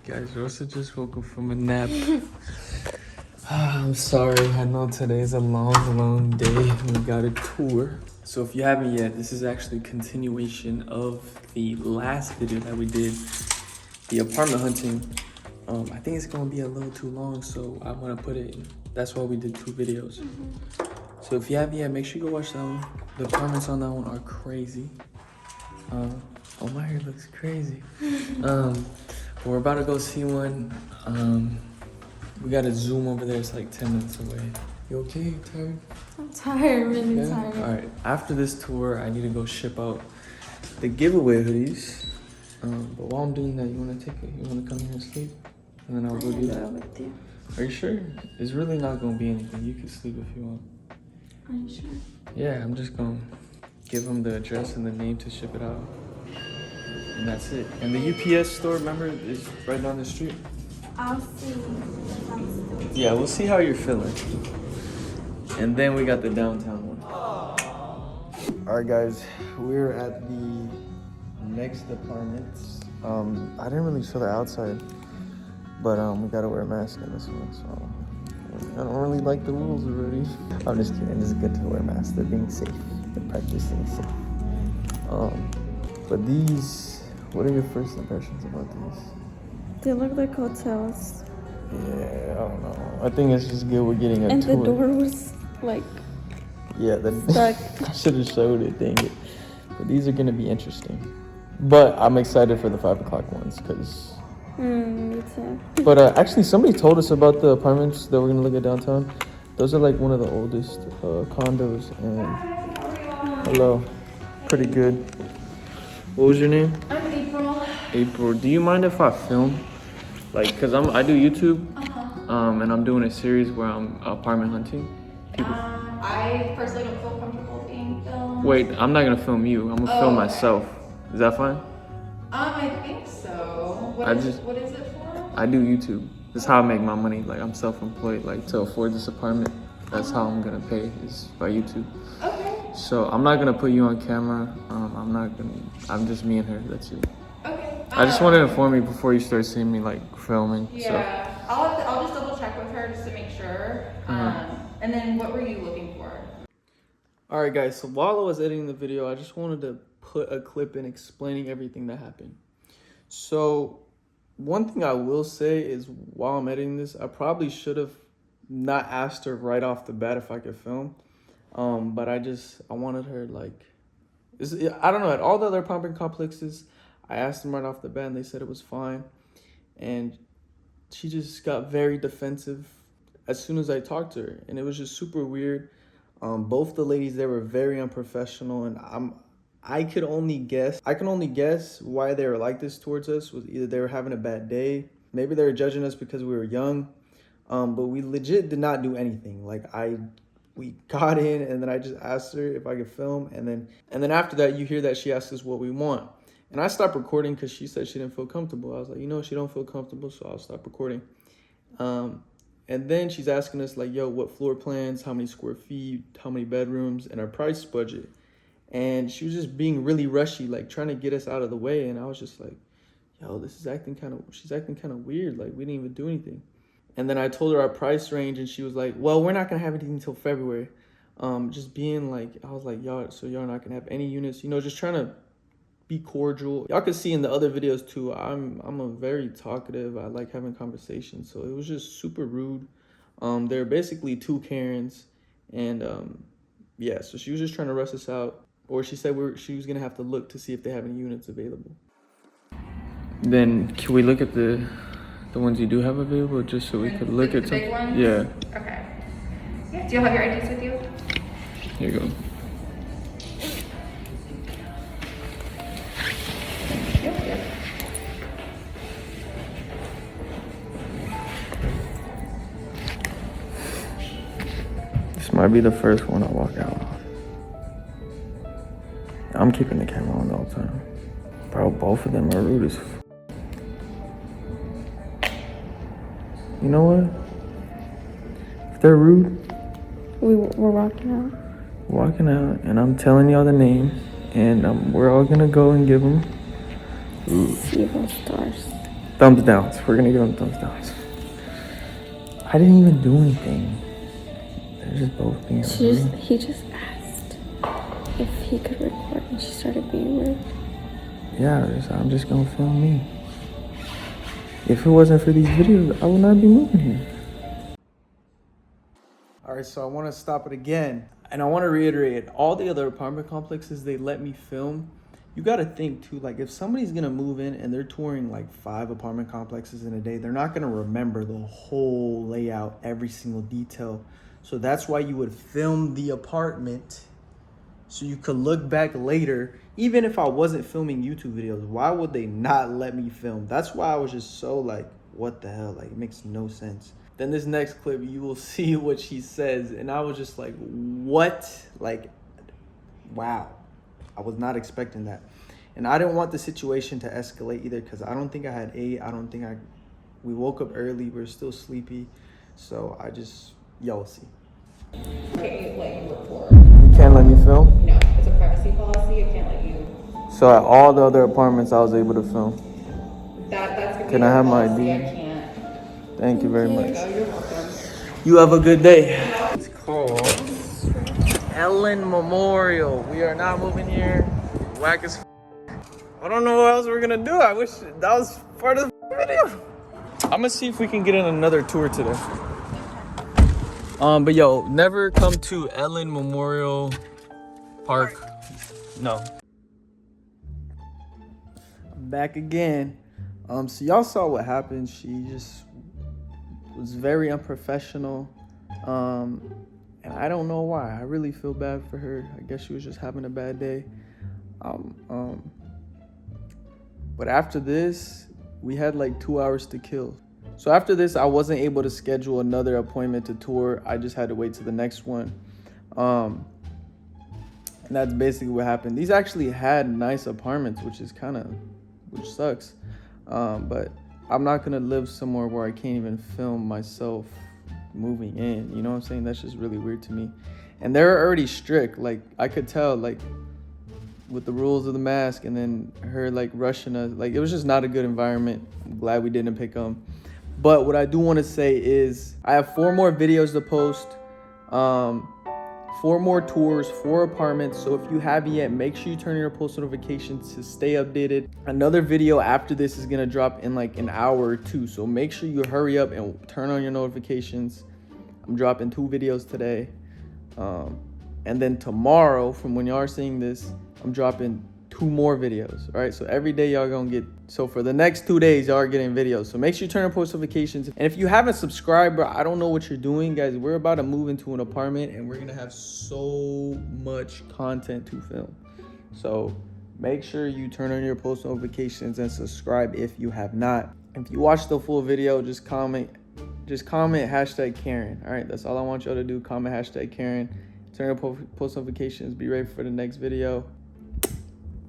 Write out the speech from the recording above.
Guys, Rosa just woke up from a nap. I'm sorry, I know today's a long day. We got a tour. So if you haven't yet, this is actually a continuation of the last video that we did, the apartment hunting. I think it's gonna be a little too long, so I wanna put it in. That's why we did 2 videos. So if you haven't yet, make sure you go watch that one. The apartments on that one are crazy. Oh, my hair looks crazy. We're about to go see one. We got a Zoom over there. It's like 10 minutes away. You okay? You tired? I'm tired, really tired. All right. After this tour, I need to go ship out the giveaway hoodies. But while I'm doing that, you want to take it? You want to come here and sleep? And then I'll go do that. With you. Are you sure? It's really not going to be anything. You can sleep if you want. Are you sure? Yeah, I'm just going to give them the address and the name to ship it out. And that's it. And the UPS store, remember, is right down the street. I'll see. Yeah, we'll see how you're feeling. And then we got the downtown one. All right, guys, we're at the next apartment. I didn't really show the outside, but we gotta wear a mask in this one, so I don't really like the rules already. I'm just kidding. It's good to wear masks. They're being safe. They're practicing safe. But these. What are your first impressions about these? They look like hotels. Yeah, I don't know. I think it's just good we're getting a and tour. And the door was like... Yeah, stuck. I should have showed it, dang it. But these are going to be interesting. But I'm excited for the 5 o'clock ones, because... me too. But actually, somebody told us about the apartments that we're going to look at downtown. Those are like one of the oldest condos. And hello. Pretty good. What was your name? I'm April. April. Do you mind if I film? Like, cause I do YouTube, and I'm doing a series where I'm apartment hunting. I personally don't feel comfortable being filmed. Wait, I'm not gonna film you. I'm gonna film myself. Is that fine? I think so. What is it for? I do YouTube. This is how I make my money. Like, I'm self-employed. Like, to afford this apartment, that's how I'm gonna pay, is by YouTube. Okay. So I'm not gonna put you on camera. I'm just me and her. That's it. Okay. I just want to inform you before you start seeing me like filming. Yeah. So. I'll just double check with her just to make sure. And then what were you looking for? All right, guys. So while I was editing the video, I just wanted to put a clip in explaining everything that happened. So one thing I will say is, while I'm editing this, I probably should have not asked her right off the bat if I could film. But I wanted her, like, I don't know, at all the other apartment complexes, I asked them right off the bat and they said it was fine. And she just got very defensive as soon as I talked to her. And it was just super weird. Both the ladies there were very unprofessional, and I can only guess why they were like this towards us. Was either they were having a bad day, maybe they were judging us because we were young, but we legit did not do anything. Like, we got in, and then I just asked her if I could film, and then after that, you hear that she asked us what we want. And I stopped recording because she said she didn't feel comfortable. I was like, she don't feel comfortable, so I'll stop recording. And then she's asking us, like, yo, what floor plans, how many square feet, how many bedrooms, and our price budget. And she was just being really rushy, like, trying to get us out of the way. And I was just like, yo, she's acting kind of weird. Like, we didn't even do anything. And then I told her our price range, and she was like, well, we're not going to have anything until February. Just being like, I was like, y'all not going to have any units, just trying to be cordial. Y'all can see in the other videos too, I'm a very talkative. I like having conversations. So it was just super rude. They're basically 2 Karens. And yeah, so she was just trying to rush us out. Or she said she was going to have to look to see if they have any units available. Then can we look at the ones you do have available, just so we could look at some? Big ones? Yeah. Okay. Yeah. Do you have your IDs with you? Here you go. Yep. This might be the first one I walk out of. I'm keeping the camera on the whole time. Bro, both of them are rude as f. You know what? If they're rude, we're walking out. Walking out, and I'm telling y'all the name, and we're all gonna go and give them. Zero stars. Thumbs downs. We're gonna give them thumbs downs. I didn't even do anything. They're just both being rude. He just asked if he could record, and she started being rude. Yeah, I'm just gonna film me. If it wasn't for these videos, I would not be moving here. All right, so I want to stop it again. And I want to reiterate, all the other apartment complexes, they let me film. You got to think too, like if somebody's going to move in and they're touring like 5 apartment complexes in a day, they're not going to remember the whole layout, every single detail. So that's why you would film the apartment so you could look back later. Even if I wasn't filming YouTube videos, why would they not let me film? That's why I was just so like, what the hell? Like, it makes no sense. Then this next clip, you will see what she says. And I was just like, what? Like, wow. I was not expecting that. And I didn't want the situation to escalate either because I don't think I had ate. We woke up early. We were still sleepy. So I just, y'all see. Okay, like report. You can't let me film? No, it's a privacy policy. I can't let you. So at all the other apartments, I was able to film. That's gonna be Can I have my policy. ID? I can't. Thank you very much. You're welcome. You have a good day. It's called Ellen Memorial. We are not moving here. Whack as f. I don't know what else we're gonna do. I wish that was part of the video. I'm gonna see if we can get in another tour today. But yo, never come to Ellen Memorial Park. No. I'm back again. So y'all saw what happened. She just was very unprofessional. And I don't know why. I really feel bad for her. I guess she was just having a bad day. But after this, we had like 2 hours to kill. So after this, I wasn't able to schedule another appointment to tour. I just had to wait to the next one. And that's basically what happened. These actually had nice apartments, which sucks. But I'm not gonna live somewhere where I can't even film myself moving in. You know what I'm saying? That's just really weird to me. And they're already strict. Like I could tell, like with the rules of the mask, and then her like rushing us. Like it was just not a good environment. I'm glad we didn't pick them. But what I do want to say is I have 4 more videos to post. 4 more tours, 4 apartments. So if you haven't yet, make sure you turn on your post notifications to stay updated. Another video after this is gonna drop in like an hour or 2. So make sure you hurry up and turn on your notifications. I'm dropping 2 videos today. And then tomorrow, from when y'all are seeing this, I'm dropping 2 more videos. All right, so every day y'all gonna get, so for the next 2 days, y'all are getting videos. So make sure you turn on post notifications. And if you haven't subscribed, bro, I don't know what you're doing, guys. We're about to move into an apartment and we're gonna have so much content to film. So make sure you turn on your post notifications and subscribe if you have not. If you watch the full video, just comment #Karen. All right, that's all I want y'all to do. Comment #Karen. Turn on post notifications. Be ready for the next video.